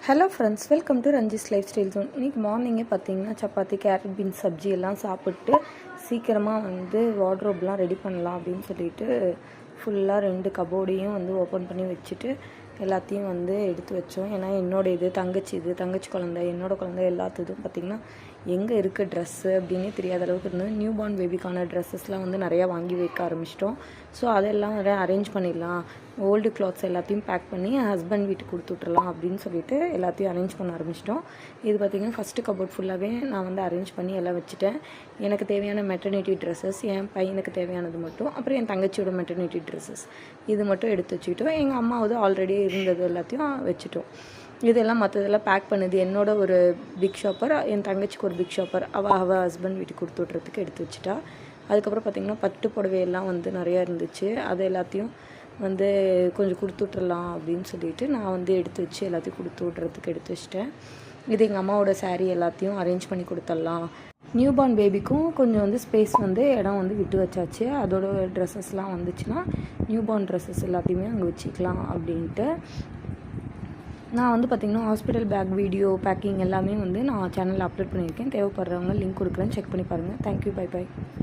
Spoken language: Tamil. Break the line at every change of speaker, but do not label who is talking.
ஹலோ ஃப்ரெண்ட்ஸ், வெல்கம் டு ரஞ்சிஸ் லைஃப் ஸ்டைல் ஜோன். இன்றைக்கி மார்னிங்கே பார்த்தீங்கன்னா சப்பாத்தி, கேரட், பீன்ஸ் சப்ஜி எல்லாம் சாப்பிட்டு சீக்கிரமாக வார்ட்ரோப்லாம் ரெடி பண்ணலாம் அப்படின்னு சொல்லிட்டு ஃபுல்லாக 2 கபோர்டையும் ஓப்பன் பண்ணி வச்சுட்டு எல்லாத்தையும் எடுத்து வச்சோம். ஏன்னா என்னோட தங்கச்சி குழந்தை, என்னோடய குழந்தை எல்லாத்துக்கும் பார்த்திங்கன்னா எங்கே இருக்குது ட்ரெஸ்ஸு அப்படின்னே தெரியாத அளவுக்கு இருந்தது. நியூ பார்ன் பேபிக்கான ட்ரெஸ்ஸஸ்லாம் நிறையா வாங்கி வைக்க ஆரம்பிச்சிட்டோம். ஸோ அதெல்லாம் அரேஞ்ச் பண்ணிடலாம், ஓல்டு கிளாத்ஸ் எல்லாத்தையும் பேக் பண்ணி என் ஹஸ்பண்ட் வீட்டுக்கு கொடுத்துட்றலாம் அப்படின்னு சொல்லிட்டு எல்லாத்தையும் அரேஞ்ச் பண்ண ஆரம்பிச்சிட்டோம். இது பார்த்திங்கன்னா ஃபஸ்ட்டு கபோர்ட் ஃபுல்லாகவே நான் அரேஞ்ச் பண்ணி எல்லாம் வச்சுட்டேன். எனக்கு தேவையான மெட்டர்னிட்டி ட்ரெஸ்ஸஸ், என் பையனுக்கு தேவையானது மட்டும், அப்புறம் என் தங்கச்சியோட மெட்டர்னிட்டி ட்ரெஸ்ஸஸ் இது மட்டும் எடுத்து வச்சுக்கிட்டோம். எங்கள் அம்மாவது ஆல்ரெடி இருந்தது எல்லாத்தையும் வச்சுட்டோம். இதெல்லாம் மற்றதெல்லாம் பேக் பண்ணுது என்னோட ஒரு பிக் ஷாப்பர், என் தங்கச்சிக்கு ஒரு பிக் ஷாப்பர், அவள் ஹஸ்பண்ட் வீட்டுக்கு கொடுத்து விட்றதுக்கு எடுத்து வச்சுட்டா. அதுக்கப்புறம் பார்த்திங்கன்னா பட்டு புடவையெல்லாம் நிறையா இருந்துச்சு. அது எல்லாத்தையும் கொஞ்சம் கொடுத்து விட்றலாம் அப்படின்னு சொல்லிட்டு நான் எடுத்து வச்சு எல்லாத்தையும் கொடுத்து விட்றதுக்கு எடுத்து வச்சிட்டேன். இது எங்கள் அம்மாவோட சாரீ எல்லாத்தையும் அரேஞ்ச் பண்ணி கொடுத்துடலாம். நியூ பார்ன் பேபிக்கும் கொஞ்சம் ஸ்பேஸ் இடம் விட்டு வச்சாச்சு. அதோட ட்ரெஸ்ஸஸ்லாம் வந்துச்சுன்னா நியூ பார்ன் ட்ரெஸ்ஸஸ் எல்லாத்தையுமே அங்கே வச்சுக்கலாம் அப்படின்ட்டு நான் பார்த்திங்கன்னா ஹாஸ்பிட்டல் பேக் வீடியோ பேக்கிங் எல்லாமே நான் சேனலில் அப்லோட் பண்ணியிருக்கேன். தேவைப்படுறவங்க லிங்க் கொடுக்குறேன், செக் பண்ணி பாருங்கள். Thank you, by.